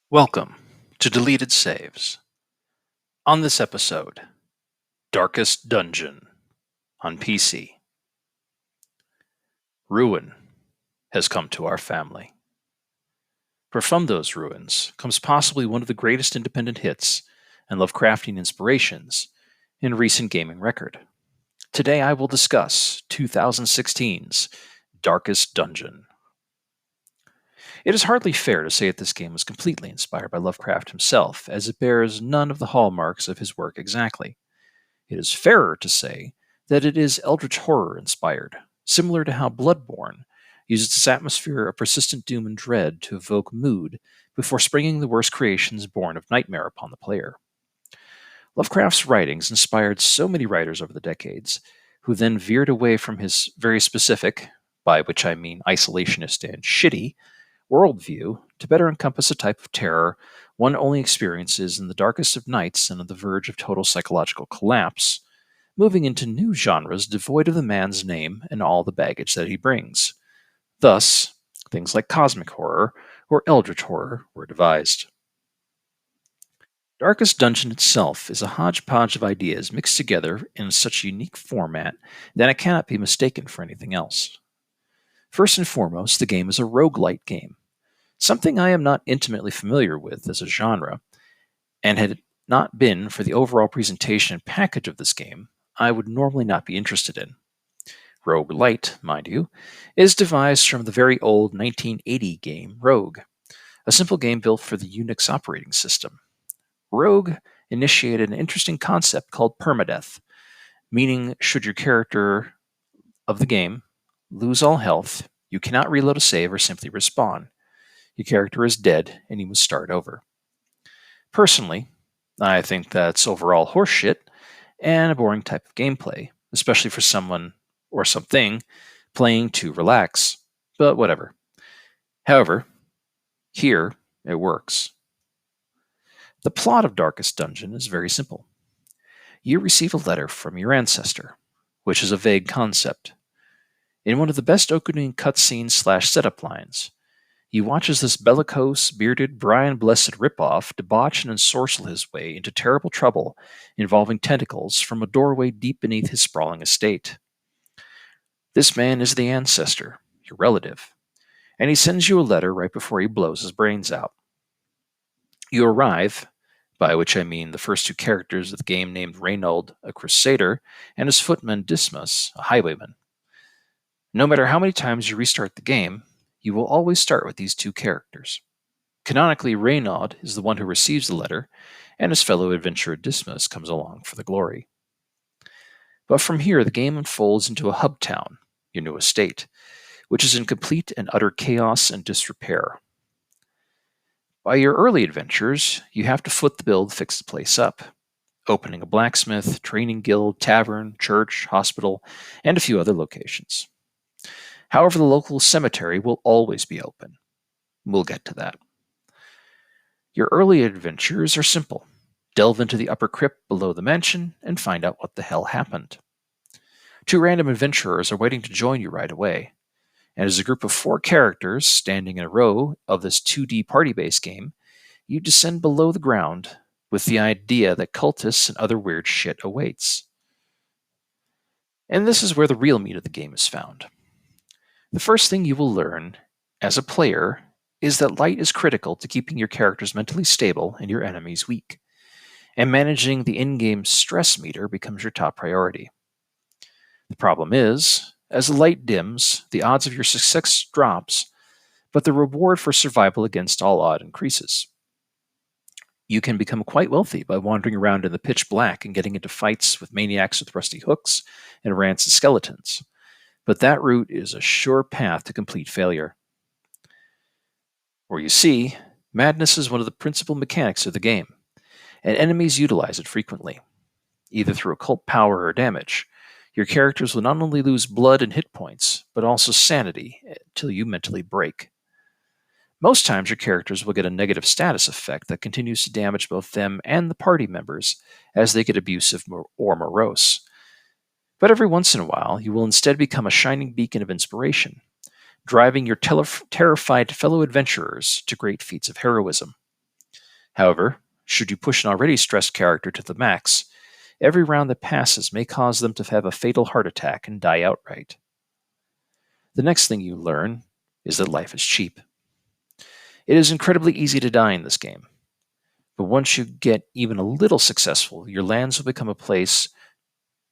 Welcome to Deleted Saves. On this episode, Darkest Dungeon on PC. Ruin has come to our family. For from those ruins comes possibly one of the greatest independent hits and Lovecraftian inspirations in recent gaming record. Today I will discuss 2016's Darkest Dungeon. It is hardly fair to say that this game was completely inspired by Lovecraft himself, as it bears none of the hallmarks of his work exactly. It is fairer to say that it is Eldritch horror inspired, similar to how Bloodborne uses its atmosphere of persistent doom and dread to evoke mood before springing the worst creations born of nightmare upon the player. Lovecraft's writings inspired so many writers over the decades, who then veered away from his very specific, by which I mean isolationist and shitty, worldview to better encompass a type of terror one only experiences in the darkest of nights and on the verge of total psychological collapse, moving into new genres devoid of the man's name and all the baggage that he brings. Thus, things like cosmic horror or eldritch horror were devised. Darkest Dungeon itself is a hodgepodge of ideas mixed together in such a unique format that it cannot be mistaken for anything else. First and foremost, the game is a roguelite game, something I am not intimately familiar with as a genre, and had it not been for the overall presentation and package of this game, I would normally not be interested in. Roguelite, mind you, is devised from the very old 1980 game Rogue, a simple game built for the Unix operating system. Rogue initiated an interesting concept called permadeath, meaning should your character of the game lose all health, you cannot reload a save or simply respawn. Your character is dead and you must start over. Personally, I think that's overall horseshit and a boring type of gameplay, especially for someone or something playing to relax, but whatever. However, here it works. The plot of Darkest Dungeon is very simple. You receive a letter from your ancestor, which is a vague concept. In one of the best opening cutscenes / setup lines, you watch as this bellicose, bearded, Brian Blessed ripoff debauch and ensorcel his way into terrible trouble involving tentacles from a doorway deep beneath his sprawling estate. This man is the ancestor, your relative, and he sends you a letter right before he blows his brains out. You arrive, by which I mean the first two characters of the game named Reynold, a crusader, and his footman Dismas, a highwayman. No matter how many times you restart the game, you will always start with these two characters. Canonically, Reynaud is the one who receives the letter, and his fellow adventurer Dismas comes along for the glory. But from here, the game unfolds into a hub town, your new estate, which is in complete and utter chaos and disrepair. By your early adventures, you have to foot the bill to fix the place up, opening a blacksmith, training guild, tavern, church, hospital, and a few other locations. However, the local cemetery will always be open. We'll get to that. Your early adventures are simple. Delve into the upper crypt below the mansion and find out what the hell happened. Two random adventurers are waiting to join you right away. And as a group of 4 characters standing in a row of this 2D party-based game, you descend below the ground with the idea that cultists and other weird shit awaits. And this is where the real meat of the game is found. The first thing you will learn as a player is that light is critical to keeping your characters mentally stable and your enemies weak, and managing the in-game stress meter becomes your top priority. The problem is, as the light dims, the odds of your success drops, but the reward for survival against all odds increases. You can become quite wealthy by wandering around in the pitch black and getting into fights with maniacs with rusty hooks and rancid skeletons, but that route is a sure path to complete failure. Or you see, madness is one of the principal mechanics of the game, and enemies utilize it frequently, either through occult power or damage. Your characters will not only lose blood and hit points, but also sanity until you mentally break. Most times your characters will get a negative status effect that continues to damage both them and the party members as they get abusive or morose. But every once in a while, you will instead become a shining beacon of inspiration, driving your terrified fellow adventurers to great feats of heroism. However, should you push an already stressed character to the max, every round that passes may cause them to have a fatal heart attack and die outright. The next thing you learn is that life is cheap. It is incredibly easy to die in this game, but once you get even a little successful, your lands will become a place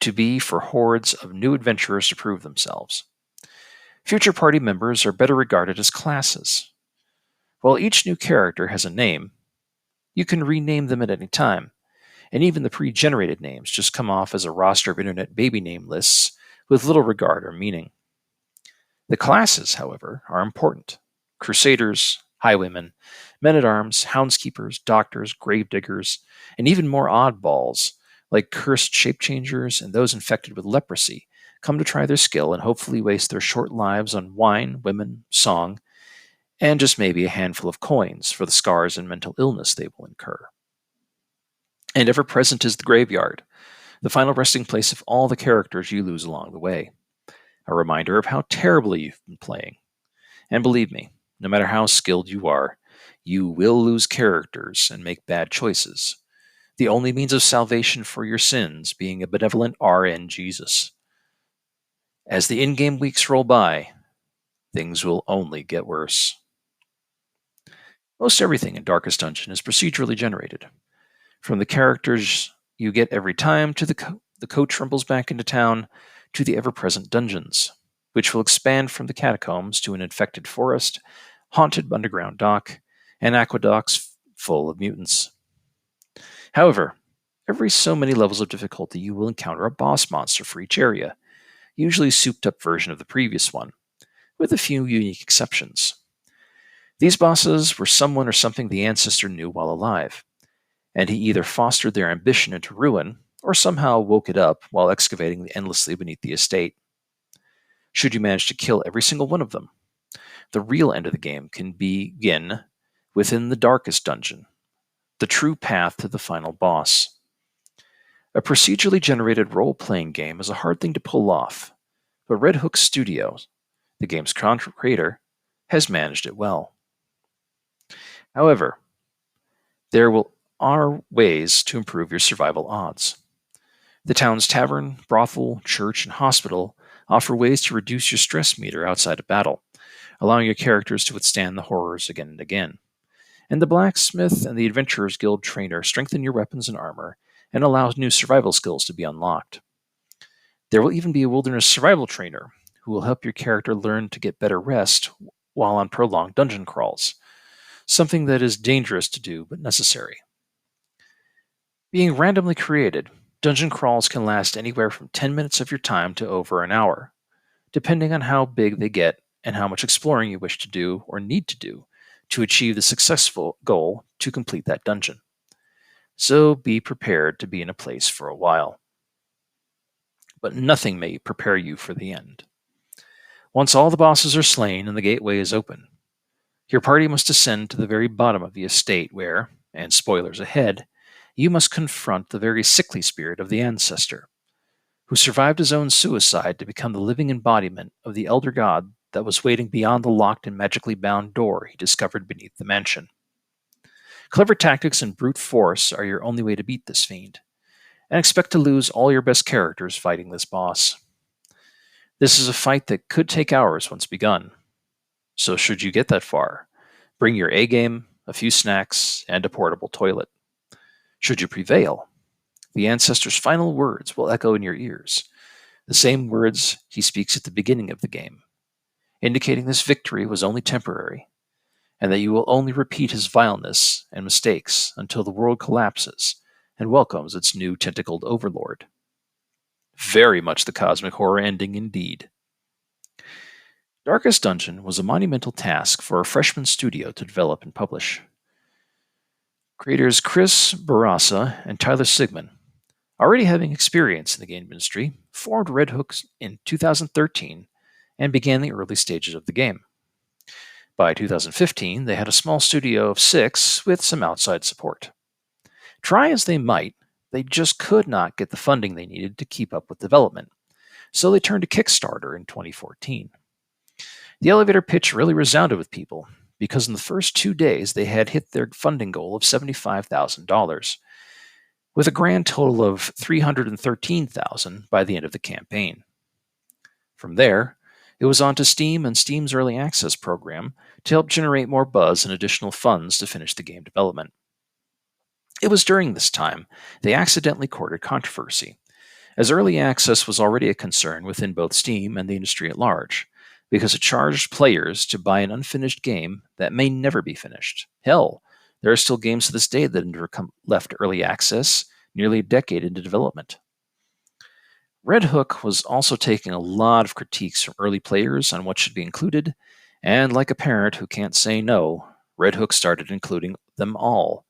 to be for hordes of new adventurers to prove themselves. Future party members are better regarded as classes. While each new character has a name, you can rename them at any time, and even the pre-generated names just come off as a roster of internet baby name lists with little regard or meaning. The classes, however, are important. Crusaders, highwaymen, men-at-arms, houndskeepers, doctors, gravediggers, and even more oddballs, like cursed shape-changers and those infected with leprosy, come to try their skill and hopefully waste their short lives on wine, women, song, and just maybe a handful of coins for the scars and mental illness they will incur. And ever present is the graveyard, the final resting place of all the characters you lose along the way. A reminder of how terribly you've been playing. And believe me, no matter how skilled you are, you will lose characters and make bad choices. The only means of salvation for your sins being a benevolent RN Jesus. As the in-game weeks roll by, things will only get worse. Most everything in Darkest Dungeon is procedurally generated. From the characters you get every time to the coach rumbles back into town to the ever-present dungeons, which will expand from the catacombs to an infected forest, haunted underground dock, and aqueducts full of mutants. However, every so many levels of difficulty you will encounter a boss monster for each area, usually a souped-up version of the previous one, with a few unique exceptions. These bosses were someone or something the ancestor knew while alive, and he either fostered their ambition into ruin or somehow woke it up while excavating endlessly beneath the estate. Should you manage to kill every single one of them, the real end of the game can begin within the Darkest Dungeon, the true path to the final boss. A procedurally generated role-playing game is a hard thing to pull off, but Red Hook Studios, the game's creator, has managed it well. However, there are ways to improve your survival odds. The town's tavern, brothel, church, and hospital offer ways to reduce your stress meter outside of battle, allowing your characters to withstand the horrors again and again. And the blacksmith and the adventurers guild trainer strengthen your weapons and armor and allow new survival skills to be unlocked. There will even be a wilderness survival trainer who will help your character learn to get better rest while on prolonged dungeon crawls, something that is dangerous to do but necessary. Being randomly created, dungeon crawls can last anywhere from 10 minutes of your time to over an hour, depending on how big they get and how much exploring you wish to do or need to do to achieve the successful goal to complete that dungeon. So be prepared to be in a place for a while. But nothing may prepare you for the end. Once all the bosses are slain and the gateway is open, your party must descend to the very bottom of the estate where, and spoilers ahead, you must confront the very sickly spirit of the ancestor, who survived his own suicide to become the living embodiment of the elder god that was waiting beyond the locked and magically bound door he discovered beneath the mansion. Clever tactics and brute force are your only way to beat this fiend, and expect to lose all your best characters fighting this boss. This is a fight that could take hours once begun, so should you get that far, bring your A-game, a few snacks, and a portable toilet. Should you prevail, the ancestor's final words will echo in your ears, the same words he speaks at the beginning of the game, indicating this victory was only temporary, and that you will only repeat his vileness and mistakes until the world collapses and welcomes its new tentacled overlord. Very much the cosmic horror ending indeed. Darkest Dungeon was a monumental task for a freshman studio to develop and publish. Creators Chris Barassa and Tyler Sigmund, already having experience in the game industry, formed Red Hook in 2013 and began the early stages of the game. By 2015, they had a small studio of 6 with some outside support. Try as they might, they just could not get the funding they needed to keep up with development, so they turned to Kickstarter in 2014. The elevator pitch really resounded with people, because in the first 2 days they had hit their funding goal of $75,000, with a grand total of $313,000 by the end of the campaign. From there, it was on to Steam and Steam's early access program to help generate more buzz and additional funds to finish the game development. It was during this time they accidentally courted controversy, as early access was already a concern within both Steam and the industry at large, because it charged players to buy an unfinished game that may never be finished. Hell, there are still games to this day that left early access nearly a decade into development. Red Hook was also taking a lot of critiques from early players on what should be included, and like a parent who can't say no, Red Hook started including them all,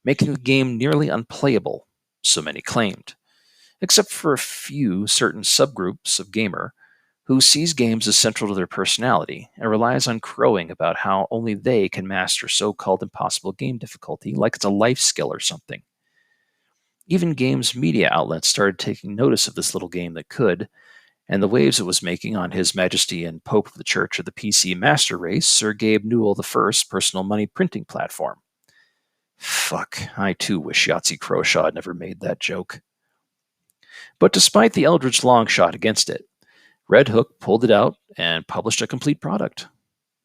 making the game nearly unplayable, so many claimed, except for a few certain subgroups of gamer who sees games as central to their personality and relies on crowing about how only they can master so-called impossible game difficulty like it's a life skill or something. Even games media outlets started taking notice of this little game that could, and the waves it was making on His Majesty and Pope of the Church of the PC Master Race, Sir Gabe Newell I's personal money printing platform. Fuck, I too wish Yahtzee Croshaw had never made that joke. But despite the Eldritch long shot against it, Red Hook pulled it out and published a complete product.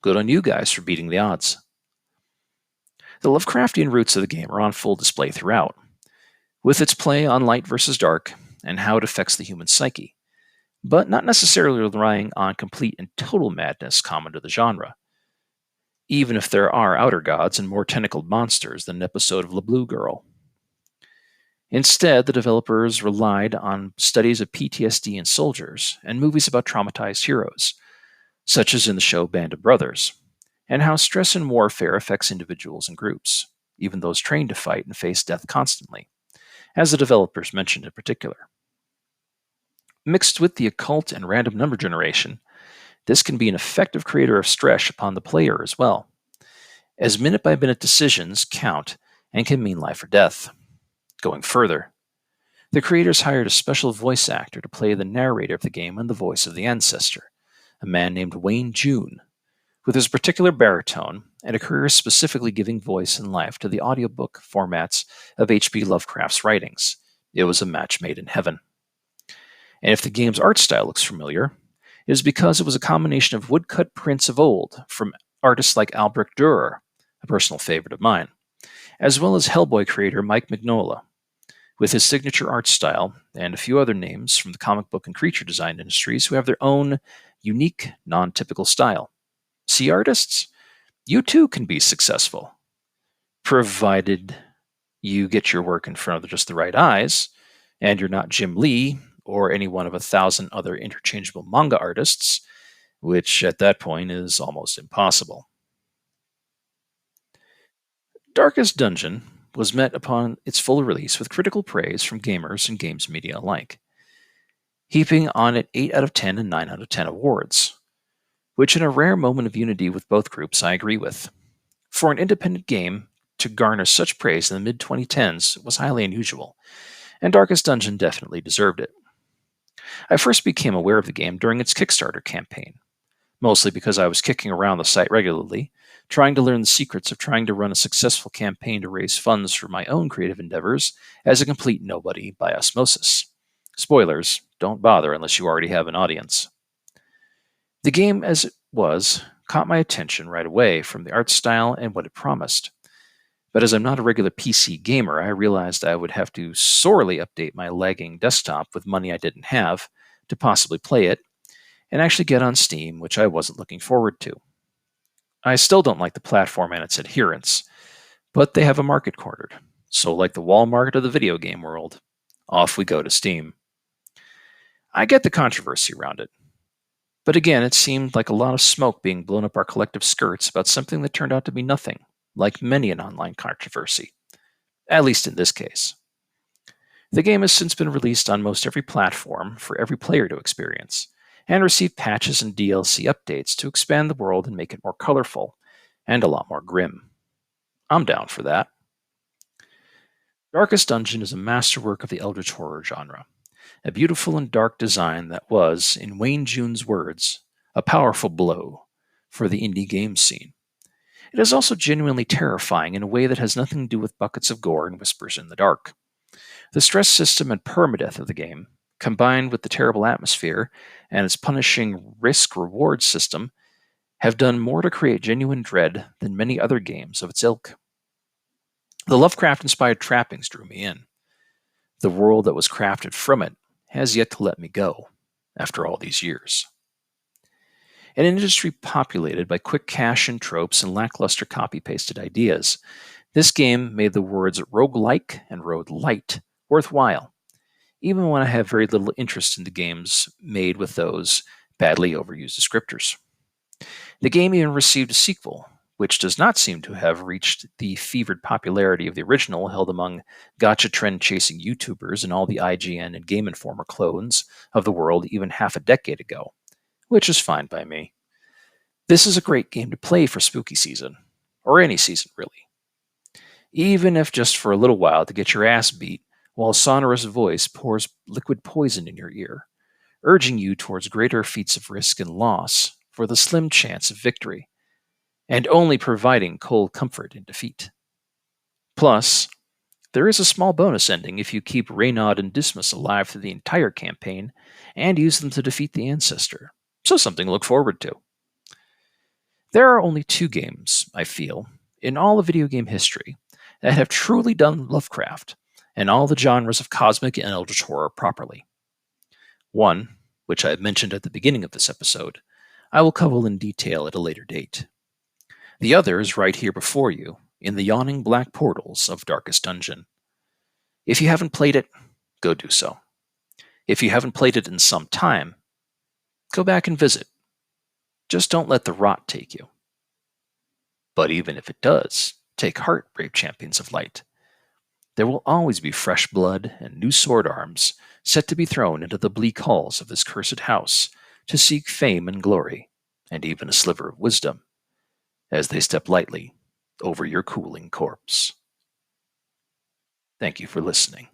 Good on you guys for beating the odds. The Lovecraftian roots of the game are on full display throughout, with its play on light versus dark and how it affects the human psyche, but not necessarily relying on complete and total madness common to the genre, even if there are outer gods and more tentacled monsters than an episode of La Blue Girl. Instead, the developers relied on studies of PTSD in soldiers and movies about traumatized heroes, such as in the show Band of Brothers, and how stress in warfare affects individuals and groups, even those trained to fight and face death constantly, as the developers mentioned in particular. Mixed with the occult and random number generation, this can be an effective creator of stress upon the player as well, as minute-by-minute decisions count and can mean life or death. Going further, the creators hired a special voice actor to play the narrator of the game in the voice of the ancestor, a man named Wayne June, with his particular baritone and a career specifically giving voice and life to the audiobook formats of H.P. Lovecraft's writings. It was a match made in heaven. And if the game's art style looks familiar, it is because it was a combination of woodcut prints of old from artists like Albrecht Dürer, a personal favorite of mine, as well as Hellboy creator Mike Mignola, with his signature art style and a few other names from the comic book and creature design industries who have their own unique, non-typical style. See, artists? You too can be successful, provided you get your work in front of just the right eyes, and you're not Jim Lee or any one of 1,000 other interchangeable manga artists, which at that point is almost impossible. Darkest Dungeon was met upon its full release with critical praise from gamers and games media alike, heaping on it 8 out of 10 and 9 out of 10 awards, which in a rare moment of unity with both groups I agree with. For an independent game to garner such praise in the mid-2010s was highly unusual, and Darkest Dungeon definitely deserved it. I first became aware of the game during its Kickstarter campaign, mostly because I was kicking around the site regularly, trying to learn the secrets of trying to run a successful campaign to raise funds for my own creative endeavors as a complete nobody by osmosis. Spoilers, don't bother unless you already have an audience. The game, as it was, caught my attention right away from the art style and what it promised. But as I'm not a regular PC gamer, I realized I would have to sorely update my lagging desktop with money I didn't have to possibly play it, and actually get on Steam, which I wasn't looking forward to. I still don't like the platform and its adherents, but they have a market cornered. So like the Walmart of the video game world, off we go to Steam. I get the controversy around it. But again, it seemed like a lot of smoke being blown up our collective skirts about something that turned out to be nothing, like many an online controversy. At least in this case. The game has since been released on most every platform for every player to experience, and received patches and DLC updates to expand the world and make it more colorful, and a lot more grim. I'm down for that. Darkest Dungeon is a masterwork of the Eldritch horror genre, a beautiful and dark design that was, in Wayne June's words, a powerful blow for the indie game scene. It is also genuinely terrifying in a way that has nothing to do with buckets of gore and whispers in the dark. The stress system and permadeath of the game, combined with the terrible atmosphere and its punishing risk reward system, have done more to create genuine dread than many other games of its ilk. The Lovecraft-inspired trappings drew me in. The world that was crafted from it has yet to let me go, after all these years. An industry populated by quick cash-in tropes and lackluster copy-pasted ideas, this game made the words roguelike and roguelite worthwhile, even when I have very little interest in the games made with those badly overused descriptors. The game even received a sequel, which does not seem to have reached the fevered popularity of the original held among gotcha trend-chasing YouTubers and all the IGN and Game Informer clones of the world even half a decade ago, which is fine by me. This is a great game to play for spooky season, or any season really, even if just for a little while to get your ass beat while a sonorous voice pours liquid poison in your ear, urging you towards greater feats of risk and loss for the slim chance of victory, and only providing cold comfort in defeat. Plus, there is a small bonus ending if you keep Reynard and Dismas alive through the entire campaign and use them to defeat the ancestor, so something to look forward to. There are only two games, I feel, in all of video game history that have truly done Lovecraft and all the genres of cosmic and eldritch horror properly. One, which I have mentioned at the beginning of this episode, I will cover in detail at a later date. The other is right here before you, in the yawning black portals of Darkest Dungeon. If you haven't played it, go do so. If you haven't played it in some time, go back and visit. Just don't let the rot take you. But even if it does, take heart, brave champions of light. There will always be fresh blood and new sword arms set to be thrown into the bleak halls of this cursed house to seek fame and glory, and even a sliver of wisdom, as they step lightly over your cooling corpse. Thank you for listening.